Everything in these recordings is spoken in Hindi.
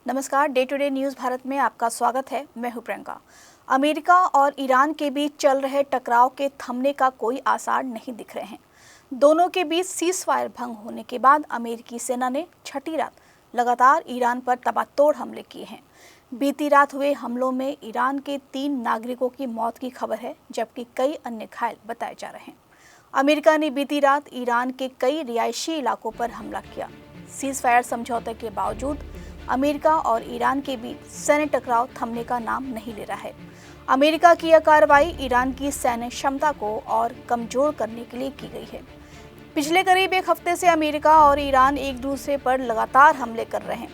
नमस्कार, day to day news Bharat में आपका स्वागत है। मैं हूं प्रियंका। अमेरिका और ईरान के बीच चल रहे टकराव के थमने का कोई आसार नहीं दिख रहे हैं। दोनों के बीच सीज़फायर भंग होने के बाद अमेरिकी सेना ने छठी रात लगातार ईरान पर तबातोड़ हमले किए हैं। बीती रात हुए हमलों में ईरान के 3 नागरिकों की मौत की खबर है, जबकि कई अन्य घायल बताए जा रहे हैं। अमेरिका ने बीती रात ईरान के कई रिहायशी इलाकों पर हमला किया। सीज़फायर समझौते के बावजूद अमेरिका और ईरान के बीच सैन्य टकराव थमने का नाम नहीं ले रहा है। अमेरिका की यह कार्रवाई ईरान की सैन्य क्षमता को और कमजोर करने के लिए की गई है। पिछले करीब एक हफ्ते से अमेरिका और ईरान एक दूसरे पर लगातार हमले कर रहे हैं।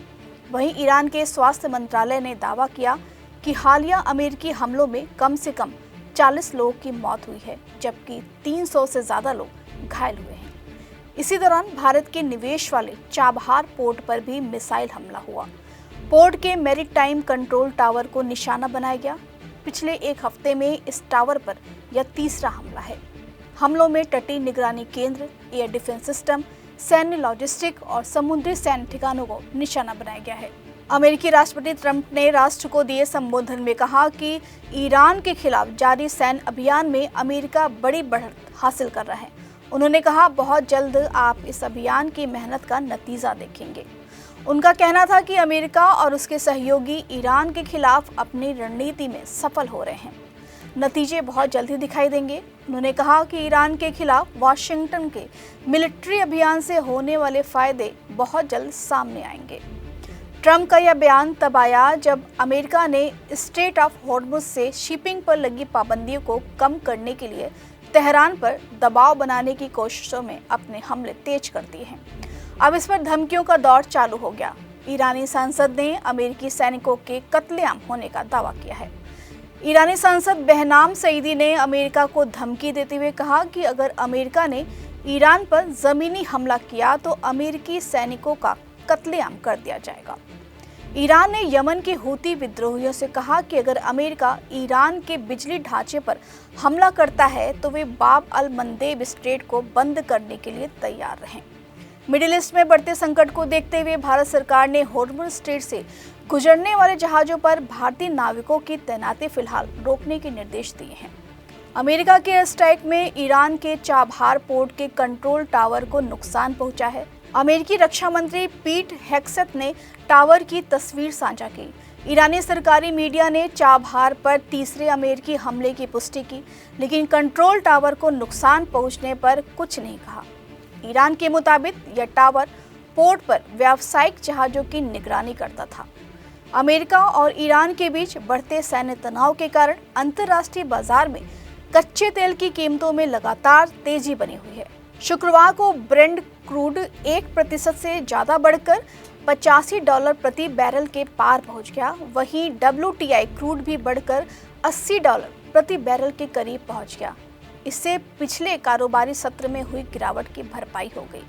वहीं ईरान के स्वास्थ्य मंत्रालय ने दावा किया कि हालिया अमेरिकी हमलों में कम से कम 40 लोगों की मौत हुई है, जबकि 300 से ज़्यादा लोग घायल हुए हैं। इसी दौरान भारत के निवेश वाले चाबहार पोर्ट पर भी मिसाइल हमला हुआ। पोर्ट के मैरीटाइम कंट्रोल टावर को निशाना बनाया गया। पिछले एक हफ्ते में इस टावर पर यह तीसरा हमला है। हमलों में तटीय निगरानी केंद्र, एयर डिफेंस सिस्टम, सैन्य लॉजिस्टिक और समुद्री सैन्य ठिकानों को निशाना बनाया गया है। अमेरिकी राष्ट्रपति ट्रंप ने राष्ट्र को दिए संबोधन में कहा कि ईरान के खिलाफ जारी सैन्य अभियान में अमेरिका बड़ी बढ़त हासिल कर रहा है। उन्होंने कहा, बहुत जल्द आप इस अभियान की मेहनत का नतीजा देखेंगे। उनका कहना था कि अमेरिका और उसके सहयोगी ईरान के खिलाफ अपनी रणनीति में सफल हो रहे हैं। नतीजे बहुत जल्द ही दिखाई देंगे। उन्होंने कहा कि ईरान के खिलाफ वॉशिंगटन के मिलिट्री अभियान से होने वाले फायदे बहुत जल्द सामने आएंगे। ट्रंप का यह बयान तब आया जब अमेरिका ने स्ट्रेट ऑफ हॉर्मुज से शिपिंग पर लगी पाबंदियों को कम करने के लिए तेहरान पर दबाव बनाने की कोशिशों में अपने हमले तेज कर दिए हैं। अब इस पर धमकियों का दौर चालू हो गया। ईरानी सांसद ने अमेरिकी सैनिकों के कत्लेआम होने का दावा किया है। ईरानी सांसद बेहनाम सईदी ने अमेरिका को धमकी देते हुए कहा कि अगर अमेरिका ने ईरान पर जमीनी हमला किया तो अमेरिकी सैनिकों का कत्लेआम कर दिया जाएगा। ईरान ने यमन के हूती विद्रोहियों से कहा कि अगर अमेरिका ईरान के बिजली ढांचे पर हमला करता है तो वे बाब अल मंदेब स्ट्रेट को बंद करने के लिए तैयार रहें। मिडिल ईस्ट में बढ़ते संकट को देखते हुए भारत सरकार ने हॉर्मुज स्ट्रेट से गुजरने वाले जहाज़ों पर भारतीय नाविकों की तैनाती फिलहाल रोकने के निर्देश दिए हैं। अमेरिका के एयर स्ट्राइक में ईरान के चाबहार पोर्ट के कंट्रोल टावर को नुकसान पहुंचा है। अमेरिकी रक्षा मंत्री पीट हेग्सेथ ने टावर की तस्वीर साझा की। ईरानी सरकारी मीडिया ने चाबहार पर तीसरे अमेरिकी हमले की पुष्टि की, लेकिन कंट्रोल टावर को नुकसान पहुंचने पर कुछ नहीं कहा। ईरान के मुताबिक यह टावर पोर्ट पर व्यावसायिक जहाज़ों की निगरानी करता था। अमेरिका और ईरान के बीच बढ़ते सैन्य तनाव के कारण अंतर्राष्ट्रीय बाजार में कच्चे तेल की कीमतों में लगातार तेजी बनी हुई है। शुक्रवार को ब्रेंट क्रूड 1% से ज़्यादा बढ़कर $85 प्रति बैरल के पार पहुंच गया। वहीं WTI क्रूड भी बढ़कर $80 प्रति बैरल के करीब पहुंच गया। इससे पिछले कारोबारी सत्र में हुई गिरावट की भरपाई हो गई।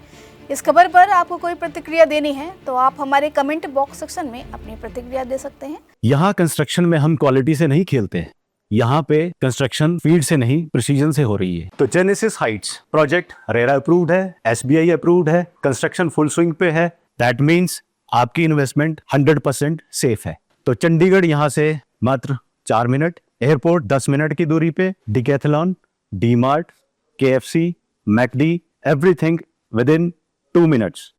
इस खबर पर आपको कोई प्रतिक्रिया देनी है तो आप हमारे कमेंट बॉक्स सेक्शन में अपनी प्रतिक्रिया दे सकते हैं। यहाँ कंस्ट्रक्शन में हम क्वालिटी से नहीं खेलते हैं। यहाँ पे कंस्ट्रक्शन फील्ड से नहीं, प्रिसीजन से हो रही है। तो genesis Heights project RERA approved है, SBI अप्रूव्ड है, कंस्ट्रक्शन फुल स्विंग पे है। दैट मीन्स आपकी इन्वेस्टमेंट 100% सेफ है। तो चंडीगढ़ यहाँ से मात्र 4 मिनट, एयरपोर्ट 10 मिनट की दूरी पे, decathlon, DMart, KFC, McD, everything with in 2 minutes.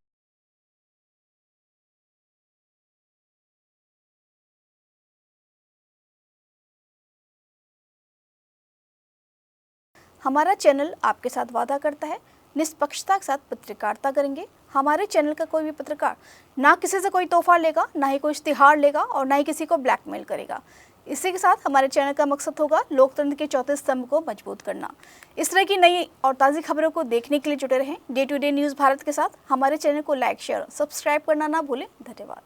हमारा चैनल आपके साथ वादा करता है निष्पक्षता के साथ पत्रकारिता करेंगे। हमारे चैनल का कोई भी पत्रकार ना किसी से कोई तोहफा लेगा, ना ही कोई इश्तिहार लेगा और ना ही किसी को ब्लैकमेल करेगा। इसी के साथ हमारे चैनल का मकसद होगा लोकतंत्र के चौथे स्तंभ को मजबूत करना। इस तरह की नई और ताज़ी खबरों को देखने के लिए जुड़े रहें day to day news Bharat के साथ। हमारे चैनल को लाइक, शेयर और सब्सक्राइब करना ना भूलें। धन्यवाद।